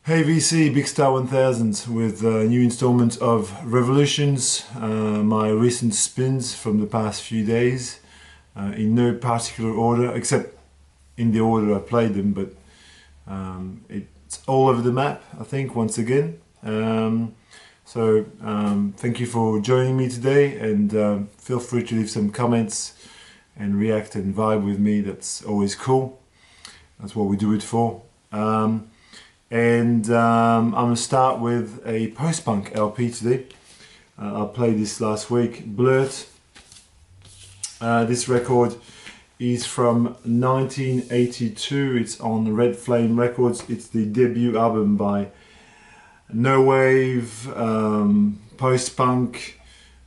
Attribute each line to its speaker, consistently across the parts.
Speaker 1: Hey VC, Big Star 1000 with a new installment of Revolutions, my recent spins from the past few days, in no particular order, except in the order I played them, but it's all over the map, I think, once again. Thank you for joining me today, and feel free to leave some comments and react and vibe with me. That's always cool. That's what we do it for. I'm going to start with a post-punk LP today. I played this last week, Blurt. This record is from 1982. It's on Red Flame Records. It's the debut album by no wave, post-punk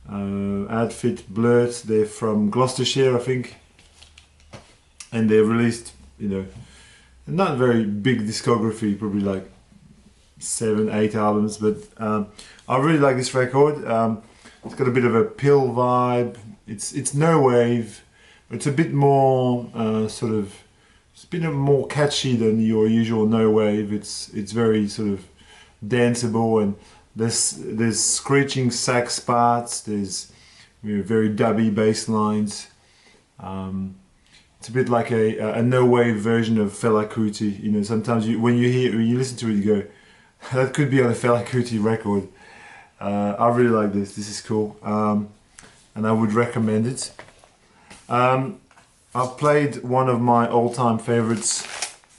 Speaker 1: outfit Blurt. They're from Gloucestershire, I think, and they released, not a very big discography, probably like 7-8 albums, but I really like this record. It's got a bit of a pill vibe. It's no wave, but it's a bit more it's a bit more catchy than your usual no wave. It's very sort of danceable, and there's screeching sax parts. There's very dubby bass lines. It's a bit like a no-wave version of Fela Kuti. Sometimes when you listen to it, you go, that could be on a Fela Kuti record. I really like this. This is cool, and I would recommend it. I've played one of my all-time favorites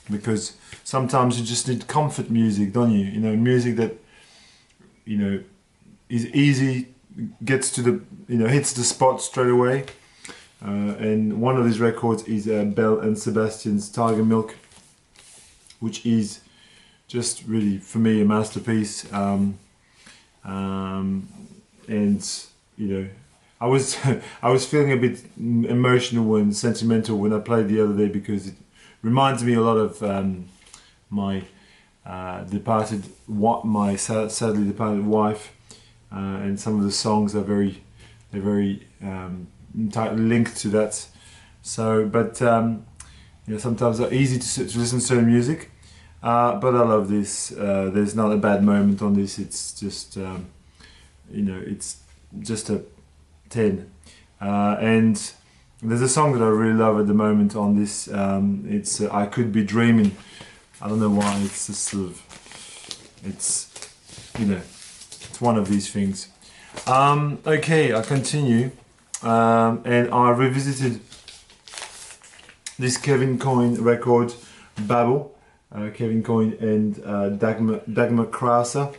Speaker 1: because sometimes you just need comfort music, don't you? Music that is easy, gets to the hits the spot straight away. And one of these records is Belle and Sebastian's Tiger Milk, which is just really, for me, a masterpiece. And I was I was feeling a bit emotional and sentimental when I played the other day because it reminds me a lot of my sadly departed wife, and some of the songs are very tightly linked to that. But sometimes it's easy to listen to certain music, but I love this. There's not a bad moment on this. It's just it's just a 10. And there's a song that I really love at the moment on this. It's I Could Be Dreaming. I don't know why. It's just sort of it's one of these things. Okay, I continue. And I revisited this Kevin Coyne record, Babel, Kevin Coyne and Dagmar Krause,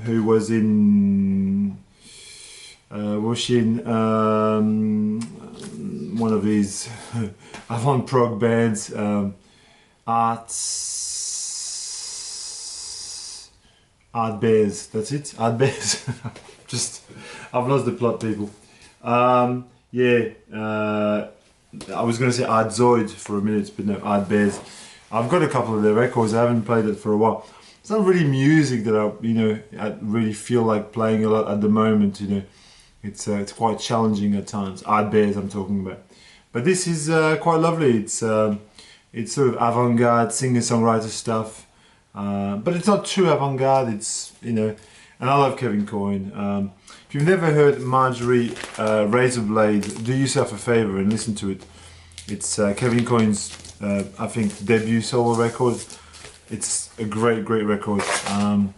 Speaker 1: who was in one of these avant-prog bands, Art Bears, that's it, Art Bears. I've lost the plot, people. I was going to say Art Zoid for a minute, but no, Art Bears. I've got a couple of their records. I haven't played it for a while. It's not really music that I really feel like playing a lot at the moment. It's quite challenging at times. Art Bears, I'm talking about. But this is quite lovely. It's sort of avant-garde singer-songwriter stuff, but it's not too avant-garde. It's and I love Kevin Coyne. If you've never heard Marjorie Razorblade, do yourself a favour and listen to it. It's Kevin Coyne's, I think, debut solo record. It's a great record. And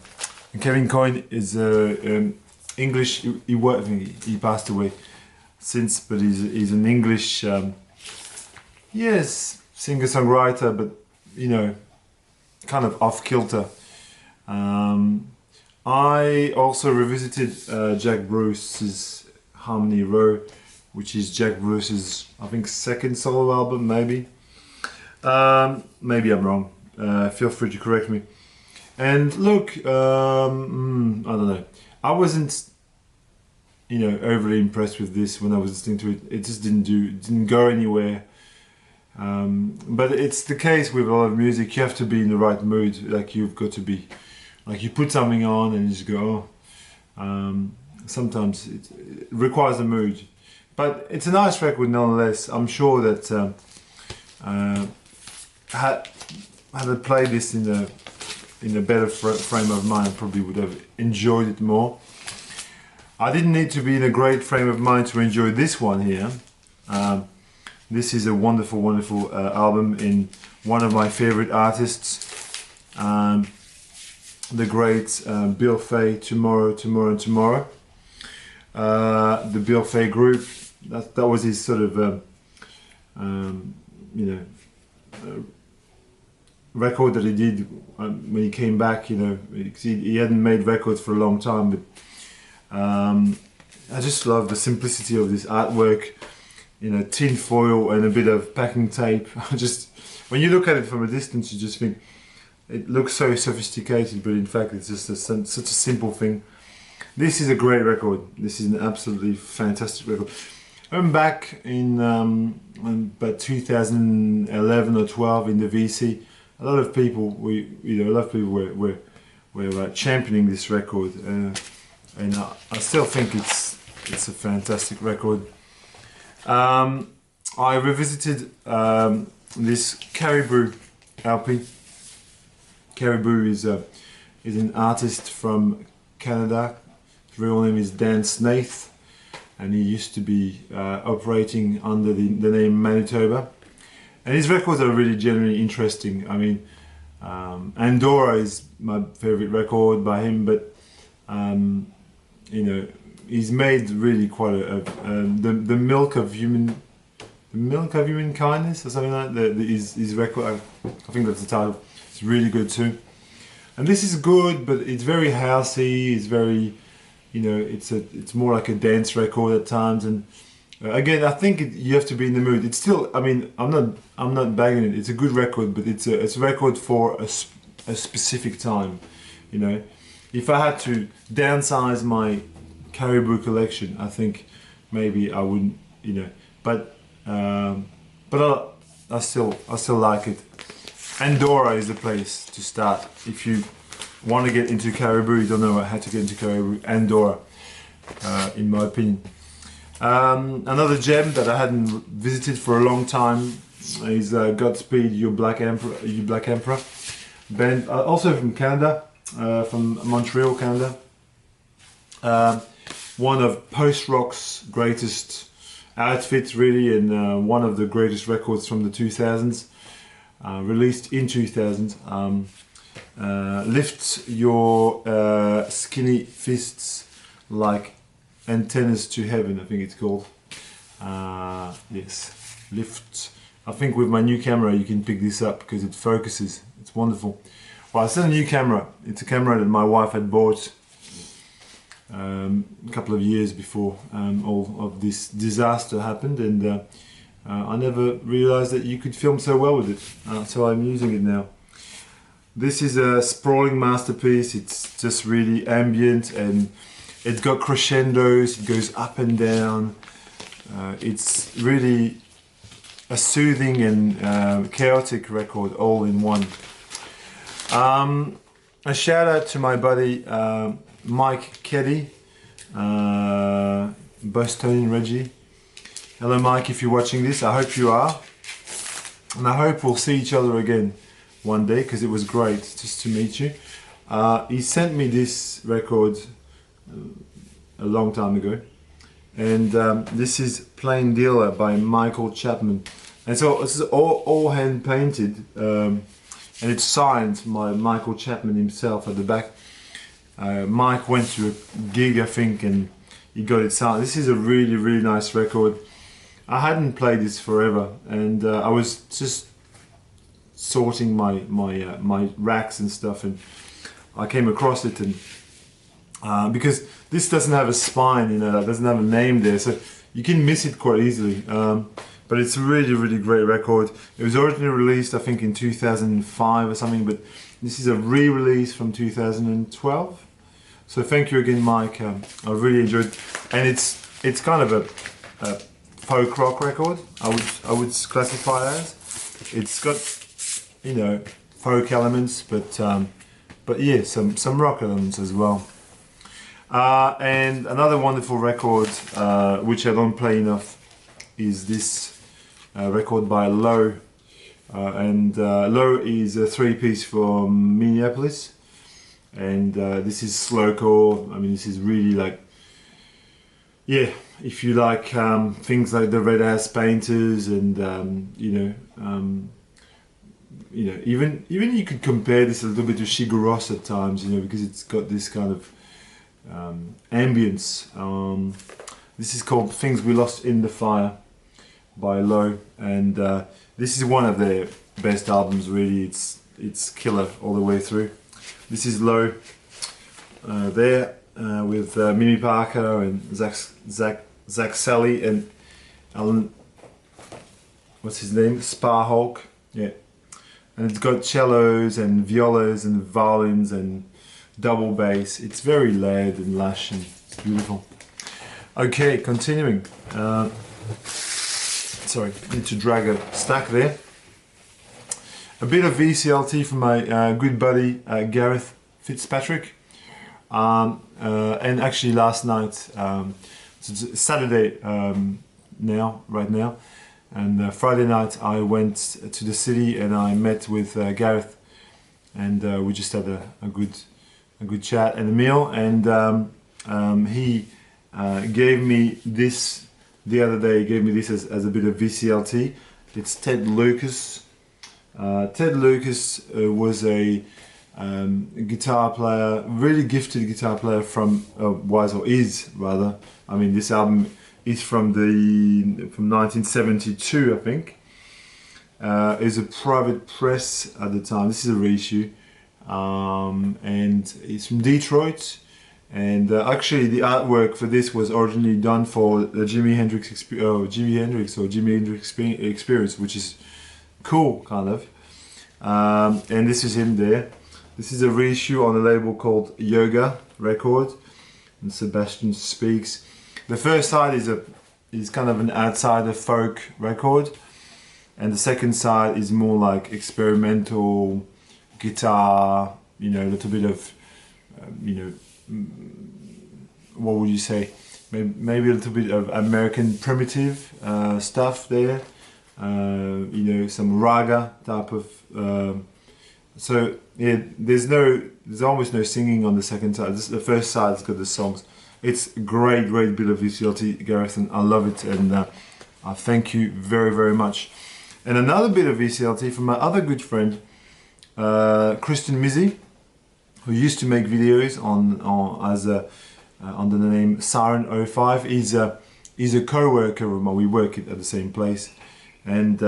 Speaker 1: Kevin Coyne is English. He passed away since, but he's an English, singer-songwriter, but kind of off-kilter. I also revisited Jack Bruce's Harmony Row, which is Jack Bruce's, I think, second solo album, maybe. Maybe I'm wrong. Feel free to correct me. And look, I don't know. I wasn't, overly impressed with this when I was listening to it. It just didn't go anywhere. But it's the case with a lot of music. You have to be in the right mood. Like you've got to be. Like you put something on and you just go, sometimes it requires a mood. But it's a nice record nonetheless. I'm sure that had I played this in in a better frame of mind, I probably would have enjoyed it more. I didn't need to be in a great frame of mind to enjoy this one here. This is a wonderful, wonderful album in one of my favorite artists, the great Bill Fay, Tomorrow, Tomorrow and Tomorrow. The Bill Fay group, that was his sort of, you know, record that he did when he came back. You know, he hadn't made records for a long time, but I just love the simplicity of this artwork. You know, tin foil and a bit of packing tape. Just when you look at it from a distance, you just think it looks so sophisticated, but in fact, it's just such a simple thing. This is a great record. This is an absolutely fantastic record. I'm back in about 2011 or 12 in the VC. A lot of people, were championing this record, and I still think it's a fantastic record. I revisited this Caribou LP. Caribou is an artist from Canada. His real name is Dan Snaith, and he used to be operating under the name Manitoba. And his records are really genuinely interesting. I mean, Andorra is my favorite record by him, but you know, he's made really quite the milk of human kindness or something like that. His record, I think that's the title. It's really good too. And this is good, but it's very housey. It's very, you know, it's more like a dance record at times. And again, I think you have to be in the mood. It's still, I mean, I'm not bagging it. It's a good record, but it's a record for a specific time. You know, if I had to downsize my Caribou collection, I think maybe I wouldn't, you know, but I still like it. Andorra is the place to start if you want to get into Caribou. You don't know how to get into Caribou. Andorra, in my opinion. Another gem that I hadn't visited for a long time is Godspeed, You Black Emperor, band also from Canada, from Montreal, Canada. One of post-rock's greatest outfits, really, and one of the greatest records from the 2000s, released in 2000. Lift your skinny fists like antennas to heaven, I think it's called. Yes, lift. I think with my new camera you can pick this up because it focuses. It's wonderful. Well, it's not a new camera. It's a camera that my wife had bought a couple of years before all of this disaster happened, and I never realized that you could film so well with it, so I'm using it now. This is a sprawling masterpiece. It's just really ambient, and it's got crescendos, it goes up and down. It's really a soothing and chaotic record all in one. A shout out to my buddy Mike Keddy, Bostonian Reggie. Hello Mike, if you're watching this, I hope you are. And I hope we'll see each other again one day, because it was great just to meet you. He sent me this record a long time ago. And this is Plain Dealer by Michael Chapman. And so this is all hand painted. And it's signed by Michael Chapman himself at the back. Mike went to a gig, I think, and he got it signed. This is a really, really nice record. I hadn't played this forever, and I was just sorting my racks and stuff, and I came across it, and because this doesn't have a spine, you know, it doesn't have a name there, so you can miss it quite easily. But it's a really, really great record. It was originally released, I think, in 2005 or something, but this is a re-release from 2012. So thank you again, Mike. I really enjoyed it. And it's kind of a folk rock record, I would classify it as. It's got, you know, folk elements, but yeah, some rock elements as well. And another wonderful record, which I don't play enough, is this record by Low. And Low is a three-piece from Minneapolis. and this is slowcore. I mean, this is really like, yeah, if you like things like the Red House Painters, and even you could compare this a little bit to Sigur Rós at times, because it's got this kind of ambience. This is called Things We Lost in the Fire by Low, and this is one of their best albums, really. It's killer all the way through. This is Low there with Mimi Parker and Zach Sally and Alan, what's his name? Sparhawk, yeah. And it's got cellos and violas and violins and double bass. It's very layered and lush, and it's beautiful. Okay, continuing. Sorry, need to drag a stack there. A bit of VCLT from my good buddy Gareth Fitzpatrick. And actually last night, it's Saturday right now, and Friday night I went to the city and I met with Gareth, and we just had a good chat and a meal, and he gave me this the other day. He gave me this as a bit of VCLT. It's Ted Lucas. Ted Lucas was a guitar player, really gifted guitar player from is rather. I mean, this album is from 1972, I think. It's a private press at the time. This is a reissue, and it's from Detroit. And actually, the artwork for this was originally done for the Jimi Hendrix Experience, which is cool, kind of. And this is him there. This is a reissue on a label called Yoga Record, and Sebastian Speaks. The first side is kind of an outsider folk record, and the second side is more like experimental guitar, a little bit of, what would you say? Maybe a little bit of American primitive stuff there. Some raga type of. So yeah, there's almost no singing on the second side. The first side's got the songs. It's a great bit of VCLT, Gareth, and I love it, and I thank you very, very much. And another bit of VCLT from my other good friend, Christian Mizzi, who used to make videos under the name Siren05. He's a co-worker of mine. We work at the same place, and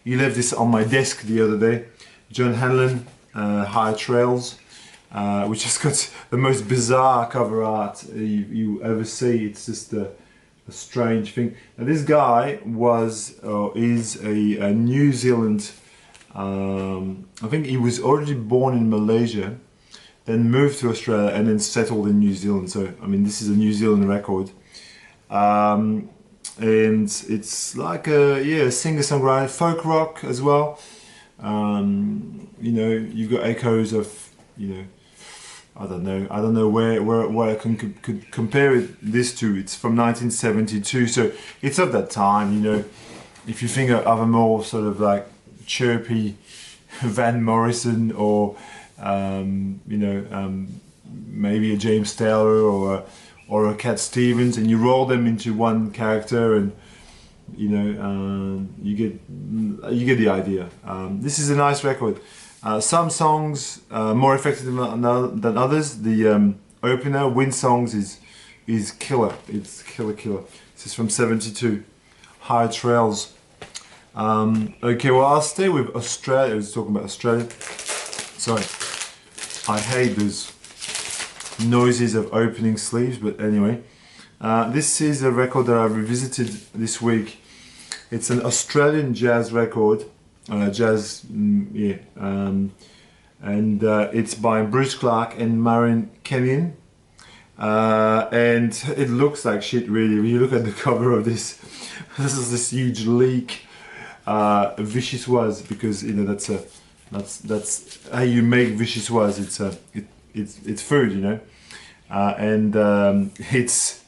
Speaker 1: he left this on my desk the other day. John Hanlon, High Trails, which has got the most bizarre cover art you ever see. It's just a strange thing. And this guy is a New Zealand. I think he was already born in Malaysia, then moved to Australia, and then settled in New Zealand. So I mean, this is a New Zealand record, and it's like a singer-songwriter, folk rock as well. You've got echoes of, I don't know where I could compare this to. It's from 1972, so it's of that time. If you think of a more sort of like chirpy Van Morrison, or maybe a James Taylor or a Cat Stevens, and you roll them into one character, and you get the idea. This is a nice record. Some songs more effective than others. The opener, Wind Songs, is killer. It's killer. This is from '72. High Trails. Okay, well, I'll stay with Australia. I was talking about Australia. Sorry, I hate those noises of opening sleeves, but anyway. This is a record that I revisited this week. It's an Australian jazz record, and it's by Bruce Clark and Marion Kenyon, and it looks like shit, really. When you look at the cover of this, this is this huge leak, vichyssoise, because that's how you make vichyssoise. It's food, and it's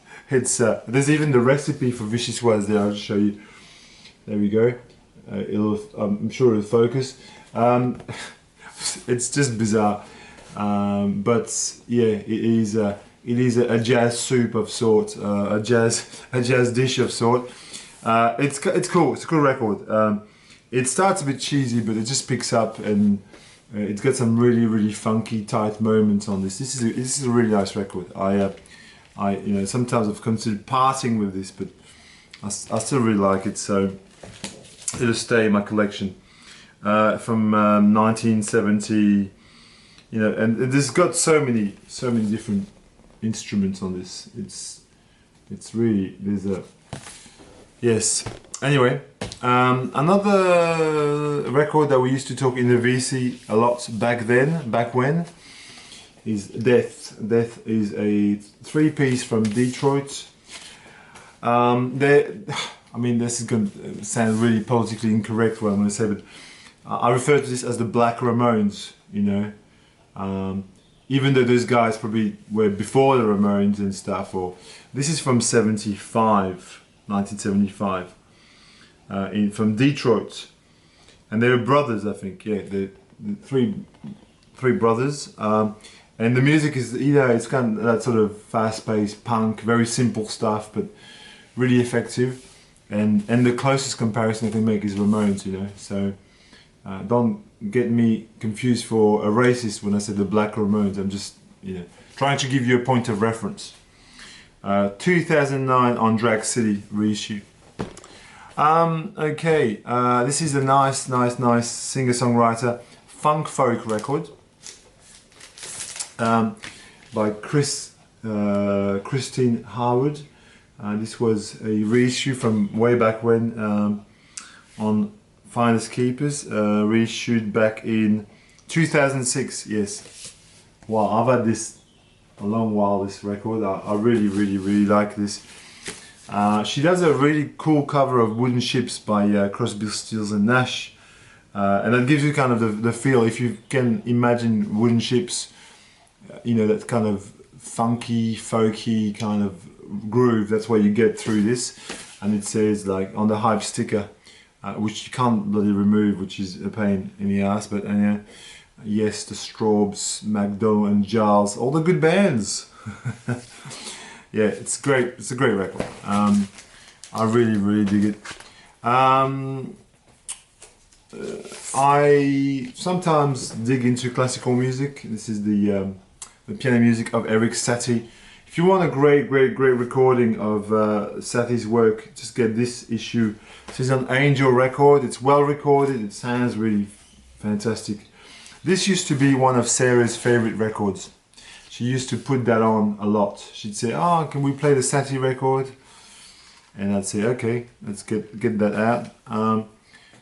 Speaker 1: there's even the recipe for vichyssoise there. I'll just show you. There we go. I'm sure it'll focus. It's just bizarre. but yeah, it is a jazz soup of sort, a jazz dish of sort. It's cool. It's a cool record. It starts a bit cheesy, but it just picks up, and it's got some really funky, tight moments on this. This is a really nice record. Sometimes I've considered parting with this, but I still really like it, so it'll stay in my collection. From 1970, and this has got so many different instruments on this. It's really, there's a, yes. Anyway, another record that we used to talk in the VC a lot back when, is Death. Death is a 3-piece from Detroit. This is going to sound really politically incorrect what I'm going to say, but I refer to this as the Black Ramones, even though those guys probably were before the Ramones and stuff. Or this is from 1975, from Detroit, and they were brothers, I think. Yeah, the three brothers. And the music is, it's kind of that sort of fast-paced punk, very simple stuff, but really effective. And the closest comparison I can make is Ramones, So don't get me confused for a racist when I say the Black Ramones. I'm just, trying to give you a point of reference. 2009 on Drag City reissue. Okay, this is a nice singer-songwriter funk folk record. By Christine Howard. This was a reissue from way back when, on Finders Keepers, reissued back in 2006. Yes, wow, I've had this a long while, this record. I really like this. She does a really cool cover of Wooden Ships by Crosby, Stills and Nash, and that gives you kind of the feel, if you can imagine Wooden Ships, that kind of funky, folky kind of groove. That's what you get through this. And it says, like, on the hype sticker, which you can't bloody remove, which is a pain in the ass, but yes, the Straubs, McDowell and Giles, all the good bands. Yeah, it's great. It's a great record. I really dig it. I sometimes dig into classical music. This is the piano music of Eric Satie. If you want a great recording of Satie's work, just get this issue. This is an Angel record. It's well recorded. It sounds really fantastic. This used to be one of Sarah's favorite records. She used to put that on a lot. She'd say, "Oh, can we play the Satie record?" And I'd say, "Okay, let's get that out."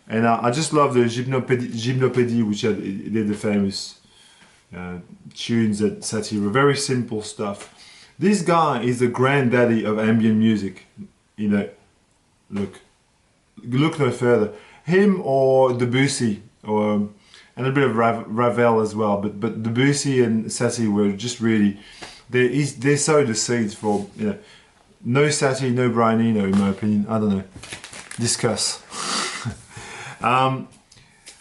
Speaker 1: And I just love the Gymnopédie, which did the famous tunes that Satie were. Very simple stuff. This guy is the granddaddy of ambient music. Look no further. Him or Debussy, and a bit of Ravel as well. But Debussy and Satie were just really, they sowed the seeds for, no Satie, no Brian Eno, in my opinion. I don't know. Discuss. A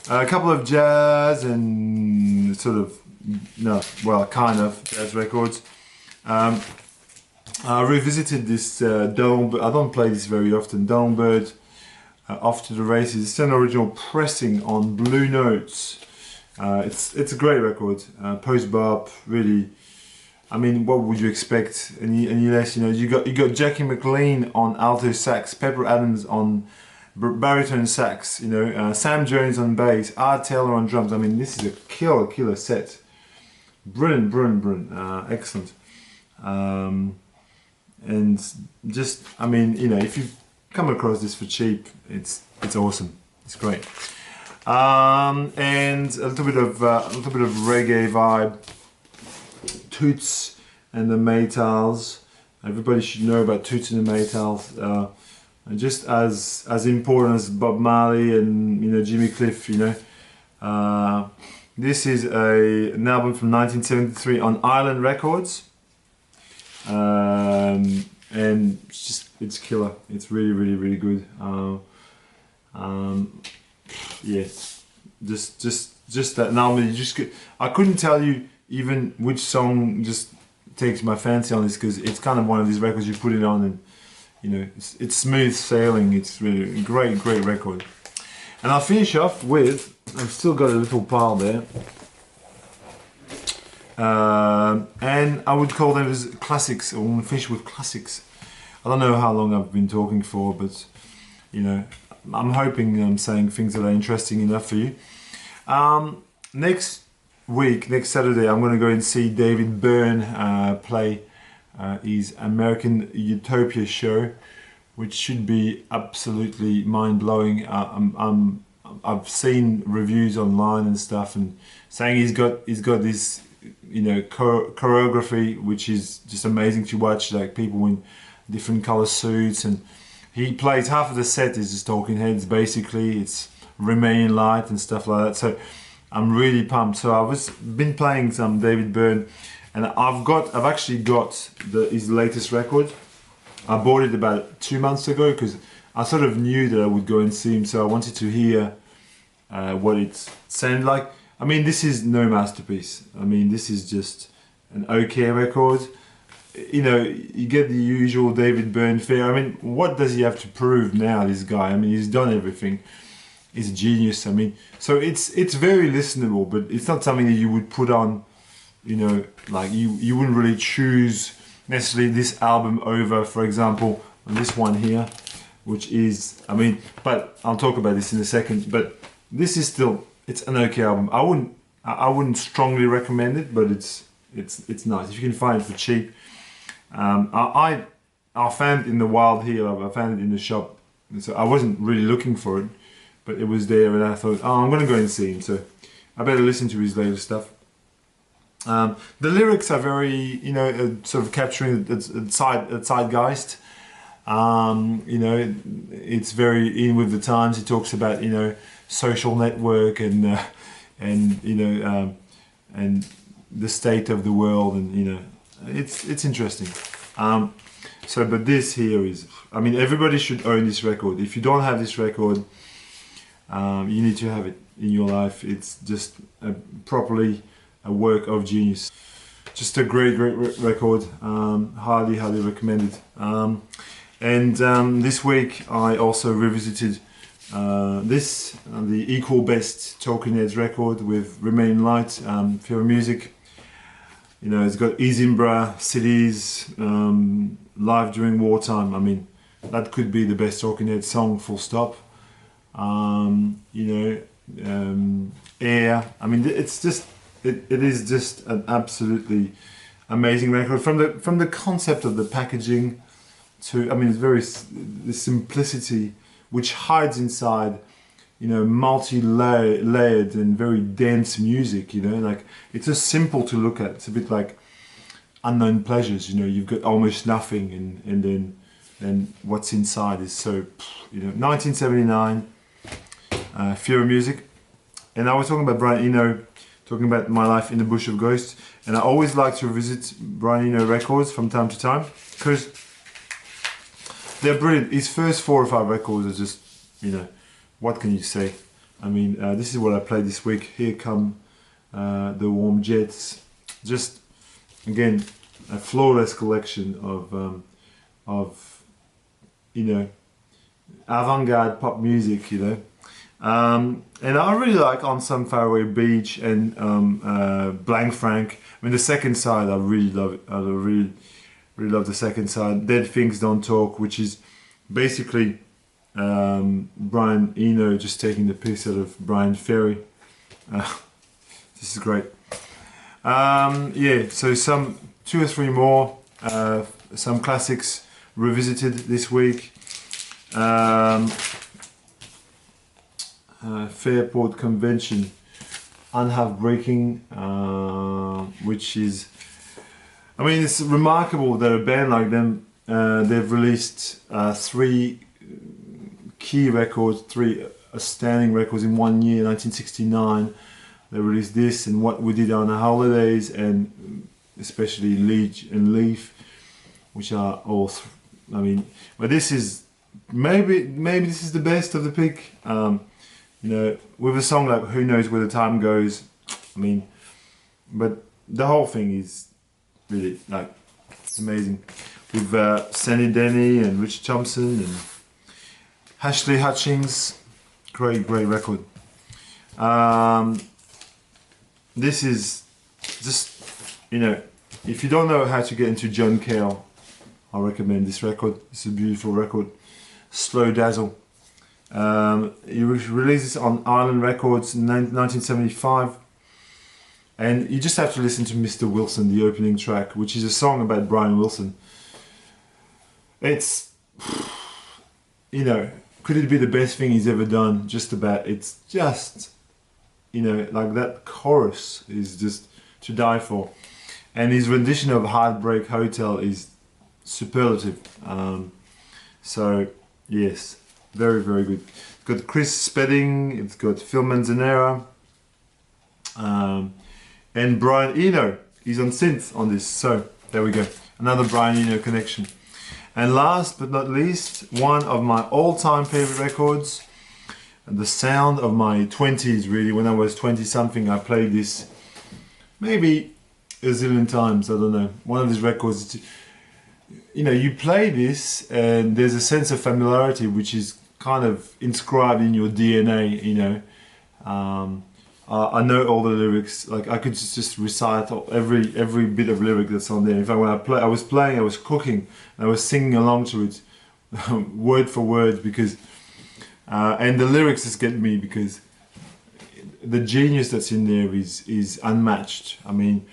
Speaker 1: couple of jazz and kind of jazz records. I revisited this Dome, but I don't play this very often. Dome Bird, Off to the Races. It's an original pressing on Blue Notes. It's a great record. Post bop, really. I mean, what would you expect? Any less? You got Jackie McLean on alto sax, Pepper Adams on baritone sax. Sam Jones on bass, Art Taylor on drums. I mean, this is a killer set. Brilliant, excellent. And just, if you come across this for cheap, it's awesome. It's great. And a little bit of reggae vibe. Toots and the Maytals. Everybody should know about Toots and the Maytals. And just as important as Bob Marley and Jimmy Cliff. This is an album from 1973 on Island Records. And it's killer. It's really good. Yeah, just that. Now I couldn't tell you even which song just takes my fancy on this, because it's kind of one of these records you put it on and you know it's smooth sailing. It's really a great record. And I'll finish off with, I've still got a little pile there, and I would call them as classics. I want to finish with classics. I don't know how long I've been talking for, but you know, I'm hoping I'm saying things that are interesting enough for you. Next week, next Saturday, I'm going to go and see David Byrne play his American Utopia show, which should be absolutely mind-blowing. I've seen reviews online and stuff, and saying he's got this, you know, choreography which is just amazing to watch, like people in different color suits, and he plays half of the set is just Talking Heads basically. It's Remain Light and stuff like that. So I'm really pumped. So I've been playing some David Byrne, and I've actually got his latest record. I bought it about 2 months ago because I sort of knew that I would go and see him, so I wanted to hear what it sounded like. I mean, this is no masterpiece. I mean, this is just an okay record. You know, you get the usual David Byrne fare. I mean, what does he have to prove now, this guy? I mean, he's done everything. He's a genius. I mean, so it's very listenable, but it's not something that you would put on, you know, like you wouldn't really choose necessarily this album over, for example, this one here, which is, I mean, but I'll talk about this in a second, but this is still, it's an okay album. I wouldn't strongly recommend it, but it's nice. If you can find it for cheap. I found it in the wild here. I found it in the shop, so I wasn't really looking for it, but it was there, and I thought, oh, I'm gonna go and see him, so I better listen to his latest stuff. The lyrics are very, you know, sort of capturing the zeitgeist. You know, it's very in with the times. He talks about, you know, social network and you know, and the state of the world, and you know, it's interesting. So, but this here is, I mean, everybody should own this record. If you don't have this record, you need to have it in your life. It's just properly a work of genius. Just a great record. Highly recommended. And this week I also revisited the equal best Talking Heads record with Remain Light, Fear Music. You know, it's got Izimbra, Cities, Live During Wartime. I mean, that could be the best Talking Heads song, full stop. You know, Air. I mean, it's just, it is just an absolutely amazing record. From the concept of the packaging to, I mean, it's very, the simplicity which hides inside, you know, multi-layered and very dense music, you know, like, it's just simple to look at. It's a bit like Unknown Pleasures, you know, you've got almost nothing, and then what's inside is so, you know, 1979, Fear Music. And I was talking about Brian Eno, talking about my life in the Bush of Ghosts, and I always like to revisit Brian Eno records from time to time, because they're brilliant. His first 4 or 5 records are just, you know, what can you say? I mean, this is what I played this week. Here Come the Warm Jets. Just, again, a flawless collection of you know, avant-garde pop music, you know. And I really like On Some Faraway Beach and Blank Frank. I mean, the second side, I really love it. I really love the second side. Dead Things Don't Talk, which is basically Brian Eno just taking the piss out of Brian Ferry. This is great. Yeah, so some 2 or 3 more, some classics revisited this week. Fairport Convention, Unhalf Breaking, which is, I mean, it's remarkable that a band like them, they've released 3 key records, 3 outstanding records in 1 year. 1969 they released this, and What We Did on the Holidays, and especially Leech and Leaf, which are all, I mean, but this is maybe this is the best of the pick. You know, with a song like Who Knows Where the Time Goes, I mean, but the whole thing is really like it's amazing. With Sandy Denny and Richard Thompson and Ashley Hutchings, great record. This is just, you know, if you don't know how to get into John Cale, I recommend this record. It's a beautiful record. Slow Dazzle. He released this on Island Records in 1975. And you just have to listen to Mr. Wilson, the opening track, which is a song about Brian Wilson. It's, you know, could it be the best thing he's ever done? Just about. It's just, you know, like that chorus is just to die for. And his rendition of Heartbreak Hotel is superlative. So, yes, very good. It's got Chris Spedding, it's got Phil Manzanera, and Brian Eno. He's on synth on this. So, there we go. Another Brian Eno connection. And last but not least, one of my all-time favorite records, the sound of my 20s really. When I was 20 something, I played this maybe a zillion times, I don't know. One of these records, you know, you play this and there's a sense of familiarity which is kind of inscribed in your DNA, you know. I know all the lyrics, like I could just recite every bit of lyric that's on there. In fact, when I was playing, I was cooking, and I was singing along to it, word for word, because, and the lyrics just get me because the genius that's in there is unmatched. I mean,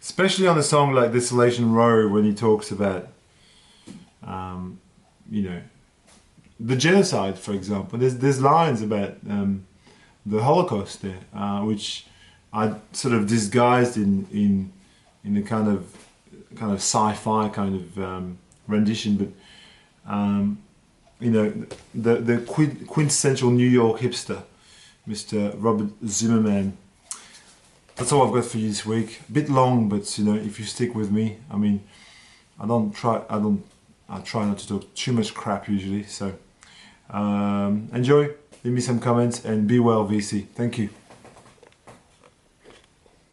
Speaker 1: especially on a song like Desolation Row, when he talks about, you know, the genocide, for example. There's lines about the Holocaust there, which I sort of disguised in a kind of sci-fi kind of rendition, but you know, the quintessential New York hipster, Mr. Robert Zimmerman. That's all I've got for you this week. A bit long, but you know, if you stick with me, I mean, I try not to talk too much crap usually. So enjoy. Leave me some comments and be well, VC. Thank you.